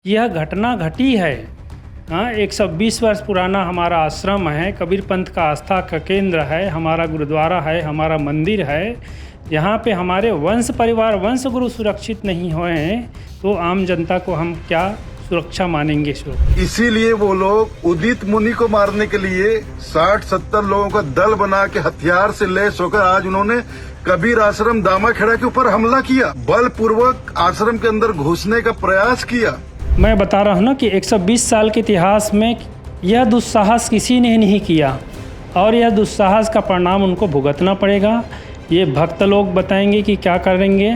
यह घटना घटी है। हाँ, 120 वर्ष पुराना हमारा आश्रम है, कबीर पंथ का आस्था का केंद्र है, हमारा गुरुद्वारा है, हमारा मंदिर है। यहाँ पे हमारे वंश परिवार वंश गुरु सुरक्षित नहीं हुए हैं तो आम जनता को हम क्या सुरक्षा मानेंगे। इसीलिए वो लोग उदित मुनि को मारने के लिए 60-70 लोगों का दल बना के हथियार से लैस होकर आज उन्होंने कबीर आश्रम दामाखेड़ा के ऊपर हमला किया, बलपूर्वक आश्रम के अंदर घुसने का प्रयास किया। मैं बता रहा हूँ ना कि 120 साल के इतिहास में यह दुस्साहस किसी ने नहीं किया और यह दुस्साहस का परिणाम उनको भुगतना पड़ेगा। ये भक्त लोग बताएंगे कि क्या करेंगे,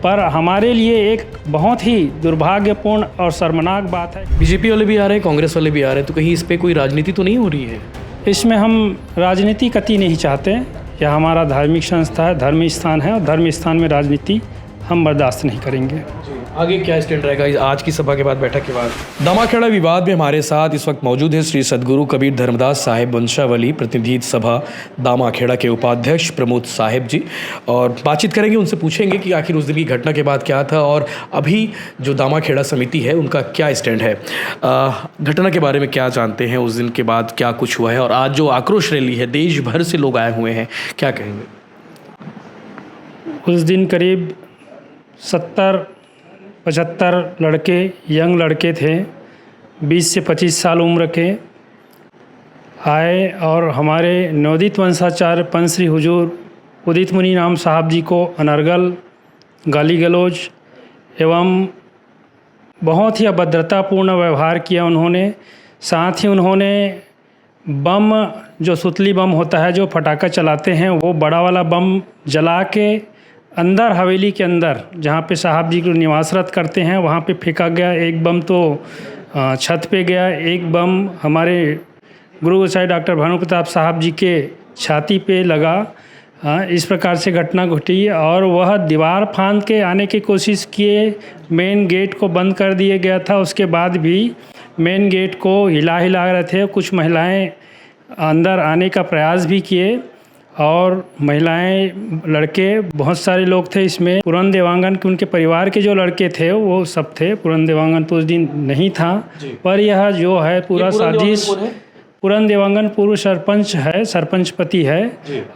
पर हमारे लिए एक बहुत ही दुर्भाग्यपूर्ण और शर्मनाक बात है। बीजेपी वाले भी आ रहे हैं, कांग्रेस वाले भी आ रहे हैं, तो कहीं इस पे कोई राजनीति तो नहीं हो रही है? इसमें हम राजनीति कतई नहीं चाहते। यह हमारा धार्मिक संस्था है, धर्म स्थान है और धर्म स्थान में राजनीति हम बर्दाश्त नहीं करेंगे। आगे क्या स्टैंड रहेगा आज की सभा के बाद, बैठक के बाद? दामाखेड़ा विवाद में हमारे साथ इस वक्त मौजूद है श्री सदगुरु कबीर धर्मदास साहिब वंशावली प्रतिनिधि सभा दामाखेड़ा के उपाध्यक्ष प्रमोद साहिब जी, और बातचीत करेंगे, उनसे पूछेंगे कि आखिर उस दिन की घटना के बाद क्या था और अभी जो दामाखेड़ा समिति है उनका क्या स्टैंड है। घटना के बारे में क्या जानते हैं, उस दिन के बाद क्या कुछ हुआ है, और आज जो आक्रोश रैली है देश भर से लोग आए हुए हैं, क्या कहेंगे? उस दिन करीब 70-75 लड़के, यंग लड़के थे, 20 से 25 साल उम्र के, आए और हमारे नवोदित वंशाचार्य पंच श्री हुजूर उदित मुनि नाम साहब जी को अनर्गल, गाली गलौज एवं बहुत ही अभद्रतापूर्ण व्यवहार किया उन्होंने। साथ ही उन्होंने बम, जो सुतली बम होता है, जो पटाखा चलाते हैं, वो बड़ा वाला बम जला के अंदर हवेली के अंदर जहाँ पे साहब जी को निवासरत करते हैं वहाँ पे फेंका गया। एक बम तो छत पे गया, एक बम हमारे गुरु गोसाई डॉक्टर भानु प्रताप साहब जी के छाती पे लगा। इस प्रकार से घटना घटी और वह दीवार फांद के आने की कोशिश किए, मेन गेट को बंद कर दिया गया था। उसके बाद भी मेन गेट को हिला रहे थे। कुछ महिलाएं अंदर आने का प्रयास भी किए और महिलाएं, लड़के, बहुत सारे लोग थे इसमें। पूरन देवांगन के उनके परिवार के जो लड़के थे वो सब थे। पूरन देवांगन तो उस दिन नहीं था, पर यह जो है पूरा साजिश, पूरन देवांगन पूर्व सरपंच है, सरपंच पति है,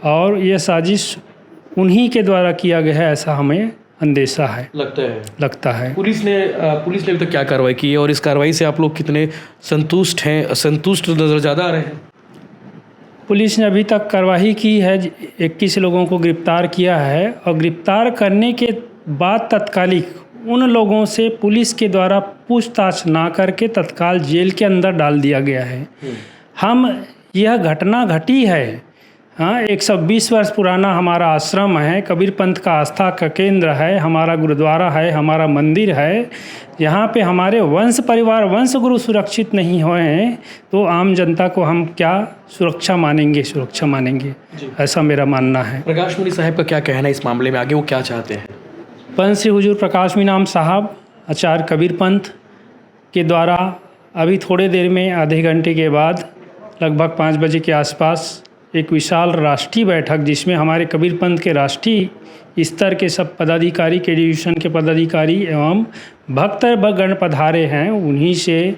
और यह साजिश उन्हीं के द्वारा किया गया है, ऐसा हमें अंदेशा है, लगता है। पुलिस ने अभी तक क्या कार्रवाई की है और इस कार्रवाई से आप लोग कितने संतुष्ट हैं, असंतुष्ट नजर ज़्यादा आ रहे हैं? पुलिस ने अभी तक कार्रवाई की है, 21 लोगों को गिरफ्तार किया है और गिरफ्तार करने के बाद तत्कालिक उन लोगों से पुलिस के द्वारा पूछताछ ना करके तत्काल जेल के अंदर डाल दिया गया है। यह घटना घटी है। हाँ, 120 वर्ष पुराना हमारा आश्रम है, कबीर पंथ का आस्था का केंद्र है, हमारा गुरुद्वारा है, हमारा मंदिर है। यहाँ पे हमारे वंश परिवार वंश गुरु सुरक्षित नहीं हुए हैं तो आम जनता को हम क्या सुरक्षा मानेंगे, ऐसा मेरा मानना है। प्रकाश मुनि साहब का क्या कहना है इस मामले में, आगे वो क्या चाहते हैं? पंच श्री हुजूर प्रकाश मुनि नाम साहब आचार्य कबीर पंथ के द्वारा अभी थोड़े देर में, आधे घंटे के बाद, लगभग 5 बजे के आसपास एक विशाल राष्ट्रीय बैठक, जिसमें हमारे कबीर पंथ के राष्ट्रीय स्तर के सब पदाधिकारी, के डिवीज़न के पदाधिकारी एवं भक्तगण पधारे हैं। उन्हीं से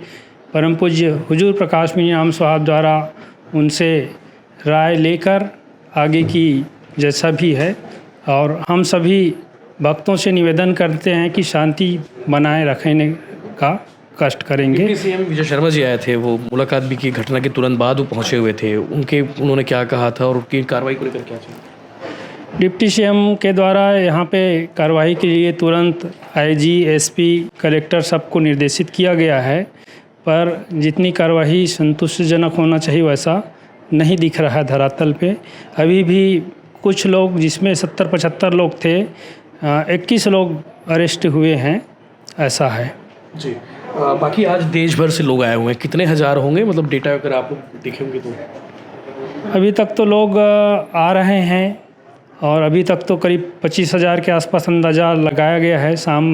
परम पूज्य हुजूर प्रकाश मुनि नाम साहब द्वारा उनसे राय लेकर आगे की जैसा भी है, और हम सभी भक्तों से निवेदन करते हैं कि शांति बनाए रखने का कष्ट करेंगे। सीएम विजय शर्मा जी आए थे, वो मुलाकात भी की, घटना के तुरंत बाद वो पहुंचे हुए थे, उन्होंने क्या कहा था और उनकी कार्रवाई को लेकर क्या चाहिए? डिप्टी सीएम के द्वारा यहाँ पे कार्रवाई के लिए तुरंत आईजी, एसपी, कलेक्टर सबको निर्देशित किया गया है, पर जितनी कार्रवाई संतुष्टिजनक होना चाहिए वैसा नहीं दिख रहा है धरातल पे। अभी भी कुछ लोग, जिसमें 70-75 लोग थे, 21 लोग अरेस्ट हुए हैं, ऐसा है जी। बाकी आज देश भर से लोग आए हुए हैं, कितने हज़ार होंगे, मतलब डेटा अगर आप लोग देखेंगे तो? अभी तक तो लोग आ रहे हैं और अभी तक तो करीब 25,000 के आसपास अंदाज़ा लगाया गया है। शाम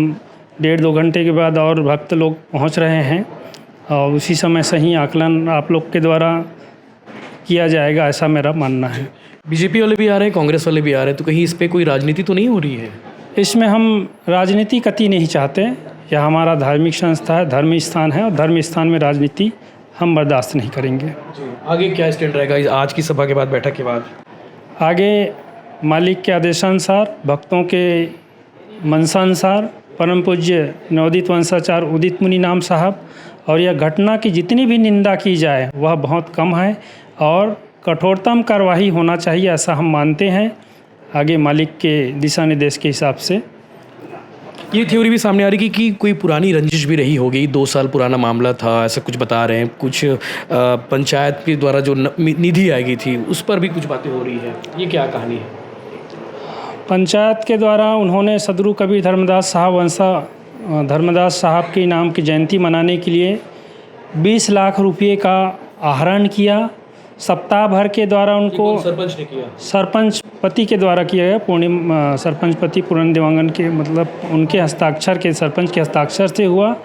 1.5-2 घंटे के बाद और भक्त लोग पहुंच रहे हैं और उसी समय सही आकलन आप लोग के द्वारा किया जाएगा, ऐसा मेरा मानना है। बीजेपी वाले भी आ रहे हैं, कांग्रेस वाले भी आ रहे हैं, तो कहीं इस पर कोई राजनीति तो नहीं हो रही है? इसमें हम राजनीति कतई नहीं चाहते। यह हमारा धार्मिक संस्था है, धर्म स्थान है और धर्म स्थान में राजनीति हम बर्दाश्त नहीं करेंगे। आगे क्या स्टैंड रहेगा इस आज की सभा के बाद, बैठक के बाद? आगे मालिक के आदेशानुसार, भक्तों के मनसानुसार परम पूज्य नवोदित वंशाचार्य उदित मुनि नाम साहब और यह घटना की जितनी भी निंदा की जाए वह बहुत कम है और कठोरतम कार्रवाई होना चाहिए, ऐसा हम मानते हैं आगे मालिक के दिशा निर्देश के हिसाब से। ये थ्योरी भी सामने आ रही कि कोई पुरानी रंजिश भी रही होगी, 2 साल पुराना मामला था, ऐसा कुछ बता रहे हैं। कुछ पंचायत के द्वारा जो निधि आई गई थी उस पर भी कुछ बातें हो रही है, ये क्या कहानी है? पंचायत के द्वारा उन्होंने सदगुरु कबीर धर्मदास साहब के नाम की जयंती मनाने के लिए 20 लाख रुपये का आहरण किया। सप्ताह भर के द्वारा उनको सरपंच ने किया, सरपंच पति के द्वारा किया गया। सरपंच पति पूर्ण देवांगन के मतलब उनके हस्ताक्षर के, सरपंच के हस्ताक्षर से हुआ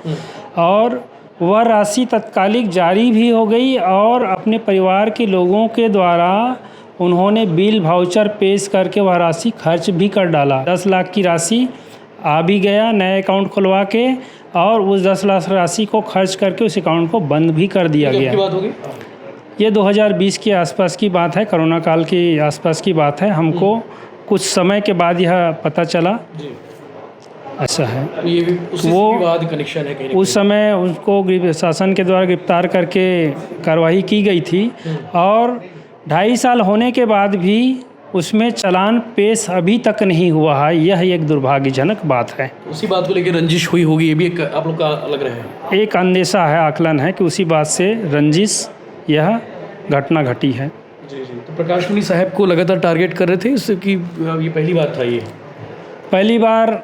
और वह राशि तत्कालिक जारी भी हो गई और अपने परिवार के लोगों के द्वारा उन्होंने बिल वाउचर पेश करके वह राशि खर्च भी कर डाला। 10 लाख की राशि आ भी गया नया अकाउंट खुलवा के और उस 10 लाख राशि को खर्च करके उस अकाउंट को बंद भी कर दिया गया। बात होगी ये 2020 के आसपास की बात है, कोरोना काल के आसपास की बात है। हमको कुछ समय के बाद यह पता चला जी। ऐसा है। ये भी वो बाद कनेक्शन है कहीं उस समय उनको शासन के द्वारा गिरफ्तार करके कार्रवाई की गई थी और 2.5 साल होने के बाद भी उसमें चालान पेश अभी तक नहीं हुआ है। यह एक दुर्भाग्यजनक बात है। उसी बात को लेकर रंजिश हुई होगी, ये भी एक आप लोग का लग रहा है? एक अंदेशा है, आकलन है कि उसी बात से रंजिश यह घटना घटी है। जी जी। तो प्रकाश मुनि साहब को लगातार टारगेट कर रहे थे इससे कि ये पहली बात था? ये पहली बार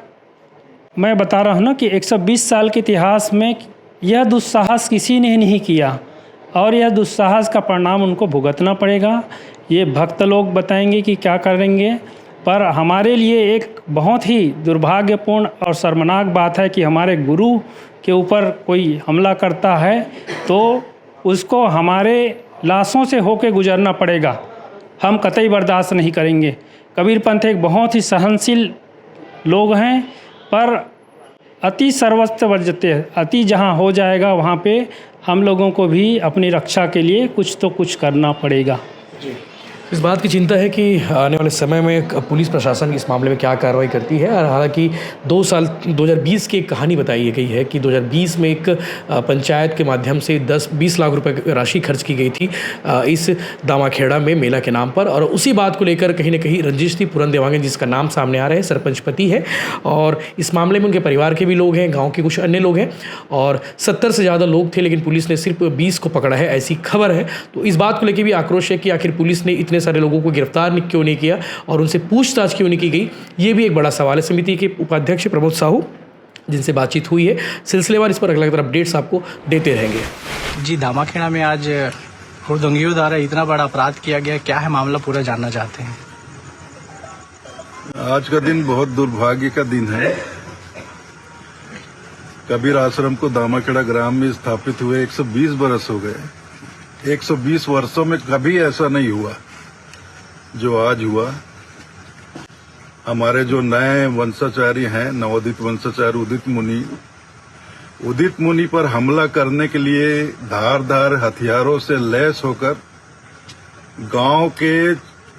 मैं बता रहा हूँ ना कि 120 साल के इतिहास में यह दुस्साहस किसी ने नहीं किया और यह दुस्साहस का परिणाम उनको भुगतना पड़ेगा। ये भक्त लोग बताएंगे कि क्या करेंगे, पर हमारे लिए एक बहुत ही दुर्भाग्यपूर्ण और शर्मनाक बात है कि हमारे गुरु के ऊपर कोई हमला करता है तो उसको हमारे लाशों से होके गुजरना पड़ेगा। हम कतई बर्दाश्त नहीं करेंगे। कबीर पंथ एक बहुत ही सहनशील लोग हैं, पर अति सर्वस्व वर्जते, अति जहाँ हो जाएगा वहाँ पे हम लोगों को भी अपनी रक्षा के लिए कुछ तो कुछ करना पड़ेगा। जी। इस बात की चिंता है कि आने वाले समय में पुलिस प्रशासन इस मामले में क्या कार्रवाई करती है। और हालांकि 2 साल 2020 की एक कहानी बताई गई है कि 2020 में एक पंचायत के माध्यम से 10-20 लाख रुपए राशि खर्च की गई थी इस दामाखेड़ा में मेला के नाम पर, और उसी बात को लेकर कहीं ना कहीं रंजिश थी। पूर्ण देवांगन जिसका नाम सामने आ रहा है, सरपंच पति है और इस मामले में उनके परिवार के भी लोग हैं, गाँव के कुछ अन्य लोग हैं और 70 से ज़्यादा लोग थे, लेकिन पुलिस ने सिर्फ 20 को पकड़ा है, ऐसी खबर है। तो इस बात को लेकर भी आक्रोश है कि आखिर पुलिस ने इतने सारे लोगों को गिरफ्तार क्यों नहीं किया और उनसे पूछताछ क्यों नहीं की गई, ये भी एक बड़ा सवाल है। समिति के उपाध्यक्ष प्रमोद साहू जिनसे बातचीत हुई है, सिलसिलेवार इस पर अगला अपडेट्स आपको देते रहेंगे। जी, दामाखेड़ा में आज हुड़दंगियों द्वारा इतना बड़ा अपराध किया गया, क्या है मामला, पूरा जानना चाहते हैं। आज का दिन बहुत दुर्भाग्य का दिन है। कबीर आश्रम को दामाखेड़ा ग्राम में स्थापित हुए 120 बरस हो गए। 120 वर्षों में कभी ऐसा नहीं हुआ जो आज हुआ। हमारे जो नए वंशाचार्य हैं, नवोदित वंशाचार्य उदित मुनि पर हमला करने के लिए धारदार हथियारों से लैस होकर गांव के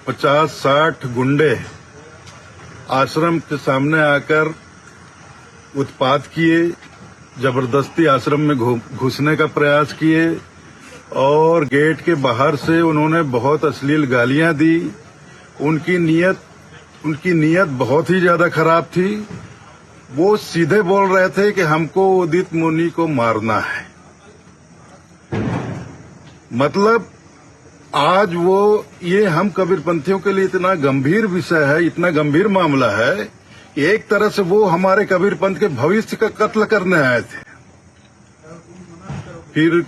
50-60 गुंडे आश्रम के सामने आकर उत्पात किए, जबरदस्ती आश्रम में घुसने का प्रयास किए और गेट के बाहर से उन्होंने बहुत अश्लील गालियां दी। उनकी नीयत बहुत ही ज्यादा खराब थी। वो सीधे बोल रहे थे कि हमको उदित मुनि को मारना है। मतलब आज ये हम कबीरपंथियों के लिए इतना गंभीर विषय है, इतना गंभीर मामला है, एक तरह से वो हमारे कबीरपंथ के भविष्य का कत्ल करने आए थे। फिर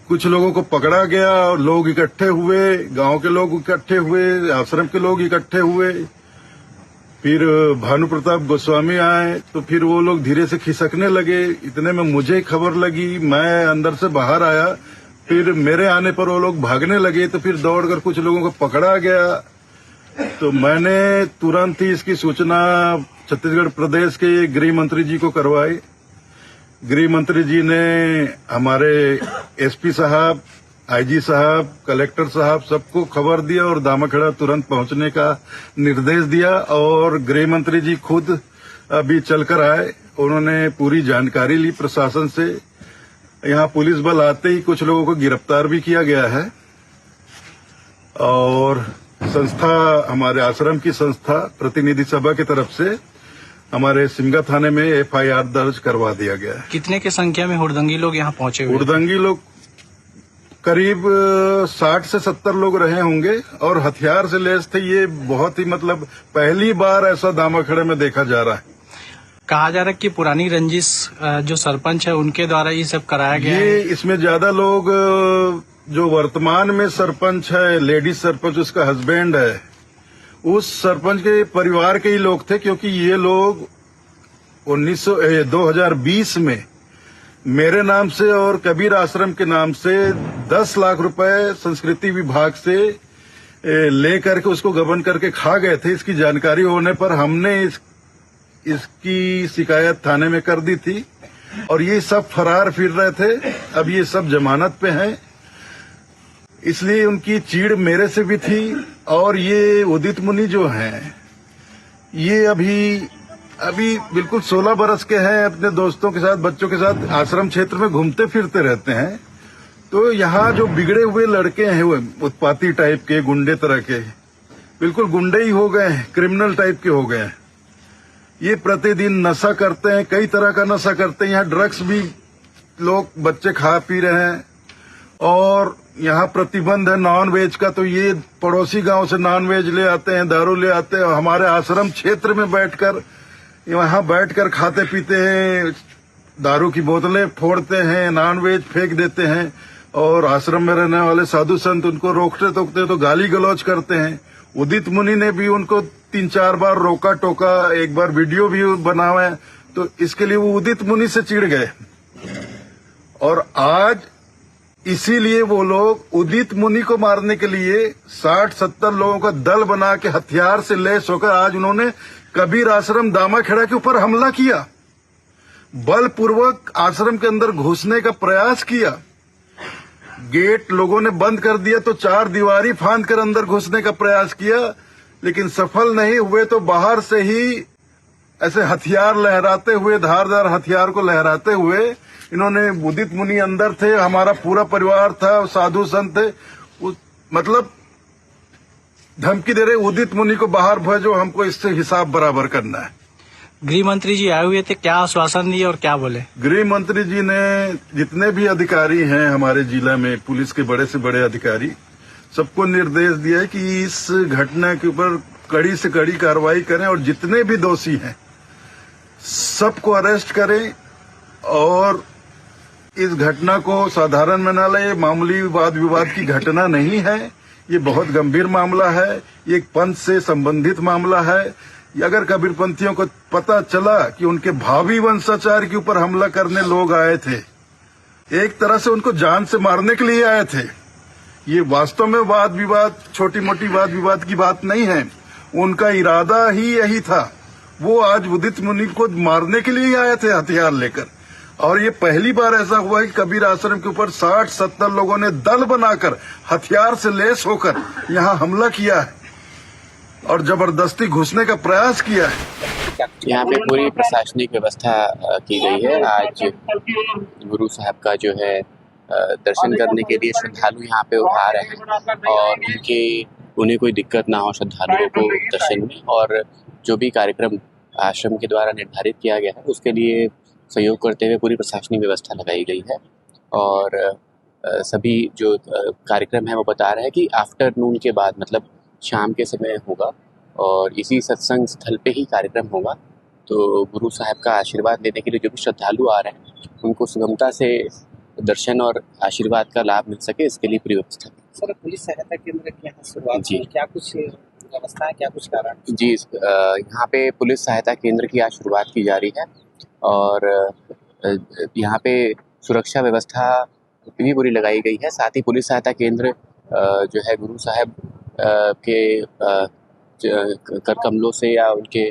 कुछ लोगों को पकड़ा गया और लोग इकट्ठे हुए, गांव के लोग इकट्ठे हुए, आश्रम के लोग इकट्ठे हुए। फिर भानु प्रताप गोस्वामी आए तो फिर वो लोग धीरे से खिसकने लगे। इतने में मुझे खबर लगी, मैं अंदर से बाहर आया। फिर मेरे आने पर वो लोग भागने लगे तो फिर दौड़कर कुछ लोगों को पकड़ा गया। तो मैंने तुरंत ही इसकी सूचना छत्तीसगढ़ प्रदेश के गृह मंत्री जी को करवाई। गृह मंत्री जी ने हमारे एसपी साहब, आईजी साहब, कलेक्टर साहब सबको खबर दिया और दामाखेड़ा तुरंत पहुंचने का निर्देश दिया। और गृह मंत्री जी खुद अभी चलकर आए, उन्होंने पूरी जानकारी ली प्रशासन से। यहाँ पुलिस बल आते ही कुछ लोगों को गिरफ्तार भी किया गया है और संस्था, हमारे आश्रम की संस्था प्रतिनिधि सभा की तरफ से हमारे सिमगा थाने में एफआईआर दर्ज करवा दिया गया है। कितने की संख्या में हुड़दंगी लोग यहाँ पहुंचे हुए हैं? हुड़दंगी लोग करीब 60 से 70 लोग रहे होंगे और हथियार से लैस थे। ये बहुत ही मतलब पहली बार ऐसा दामाखेड़े में देखा जा रहा है। कहा जा रहा है कि पुरानी रंजिश जो सरपंच है उनके द्वारा ये सब कराया गया है। इसमें ज्यादा लोग जो वर्तमान में सरपंच है, लेडीज सरपंच, उसका हस्बैंड है, उस सरपंच के परिवार के ही लोग थे, क्योंकि ये लोग 2020 में मेरे नाम से और कबीर आश्रम के नाम से 10 लाख रुपए संस्कृति विभाग से लेकर के उसको गबन करके खा गए थे। इसकी जानकारी होने पर हमने इसकी शिकायत थाने में कर दी थी और ये सब फरार फिर रहे थे। अब ये सब जमानत पे हैं, इसलिए उनकी चीड़ मेरे से भी थी। और ये उदित मुनि जो हैं, ये अभी बिल्कुल 16 बरस के हैं, अपने दोस्तों के साथ, बच्चों के साथ आश्रम क्षेत्र में घूमते फिरते रहते हैं। तो यहाँ जो बिगड़े हुए लड़के हैं, वो उत्पाती टाइप के, गुंडे तरह के, बिल्कुल गुंडे ही हो गए हैं, क्रिमिनल टाइप के हो गए हैं। ये प्रतिदिन नशा करते हैं, कई तरह का नशा करते हैं। यहाँ ड्रग्स भी लोग, बच्चे खा पी रहे हैं और यहाँ प्रतिबंध है नॉन वेज का। तो ये पड़ोसी गांव से नॉन वेज ले आते हैं, दारू ले आते हैं और हमारे आश्रम क्षेत्र में बैठकर यहाँ बैठकर खाते पीते हैं, दारू की बोतलें फोड़ते हैं, नॉन वेज फेंक देते हैं। और आश्रम में रहने वाले साधु संत उनको रोकते टोकते तो गाली गलौज करते हैं। उदित मुनि ने भी उनको 3-4 बार रोका टोका, एक बार वीडियो भी बना हुआ है। तो इसके लिए वो उदित मुनि से चिढ़ गए और आज इसीलिए वो लोग उदित मुनि को मारने के लिए 60-70 लोगों का दल बना के हथियार से लैस होकर आज उन्होंने कबीर आश्रम दामाखेड़ा के ऊपर हमला किया। बलपूर्वक आश्रम के अंदर घुसने का प्रयास किया। गेट लोगों ने बंद कर दिया तो 4 दीवारी फांद कर अंदर घुसने का प्रयास किया, लेकिन सफल नहीं हुए। तो बाहर से ही ऐसे हथियार लहराते हुए, धारदार हथियार को लहराते हुए इन्होंने, उदित मुनि अंदर थे, हमारा पूरा परिवार था, साधु संत थे, मतलब धमकी दे रहे उदित मुनि को बाहर भेजो, हमको इससे हिसाब बराबर करना है। गृह मंत्री जी आए हुए थे, क्या आश्वासन दिए और क्या बोले? गृह मंत्री जी ने जितने भी अधिकारी हैं हमारे जिला में, पुलिस के बड़े से बड़े अधिकारी, सबको निर्देश दिया है कि इस घटना के ऊपर कड़ी से कड़ी कार्रवाई करें और जितने भी दोषी हैं सबको अरेस्ट करें और इस घटना को साधारण में न लें। मामूली वाद विवाद की घटना नहीं है, ये बहुत गंभीर मामला है, ये एक पंथ से संबंधित मामला है। अगर कबीरपंथियों को पता चला कि उनके भावी वंशाचार के ऊपर हमला करने लोग आए थे, एक तरह से उनको जान से मारने के लिए आए थे, ये वास्तव में वाद विवाद, छोटी मोटी वाद विवाद की बात नहीं है। उनका इरादा ही यही था। वो आज उदित मुनि को मारने के लिए आए थे हथियार लेकर। और ये पहली बार ऐसा हुआ है कि कबीर आश्रम के ऊपर 60-70 लोगों ने दल बनाकर हथियार से लैस होकर यहाँ हमला किया है और जबरदस्ती घुसने का प्रयास किया है। यहाँ पे पूरी प्रशासनिक व्यवस्था की गई है। आज गुरु साहब का जो है दर्शन करने के लिए श्रद्धालु यहाँ पे आ रहे हैं और उन्हें कोई दिक्कत ना हो श्रद्धालुओं को दर्शन में। और जो भी कार्यक्रम आश्रम के द्वारा निर्धारित किया गया है उसके लिए सहयोग करते हुए पूरी प्रशासनिक व्यवस्था लगाई गई है। और सभी जो कार्यक्रम है वो बता रहे हैं कि आफ्टरनून के बाद, मतलब शाम के समय होगा और इसी सत्संग स्थल पे ही कार्यक्रम होगा। तो गुरु साहब का आशीर्वाद लेने के लिए जो भी श्रद्धालु आ रहे हैं उनको सुगमता से दर्शन और आशीर्वाद का लाभ मिल सके, इसके लिए पूरी व्यवस्था। सर, पुलिस सहायता केंद्र की यहाँ शुरुआत जी, क्या कुछ व्यवस्था है, क्या कुछ कारण? जी, यहाँ पे पुलिस सहायता केंद्र की आज शुरुआत की जा रही है और यहाँ पे सुरक्षा व्यवस्था भी पूरी लगाई गई है। साथ ही पुलिस सहायता केंद्र जो है गुरु साहब के कर कमलों से या उनके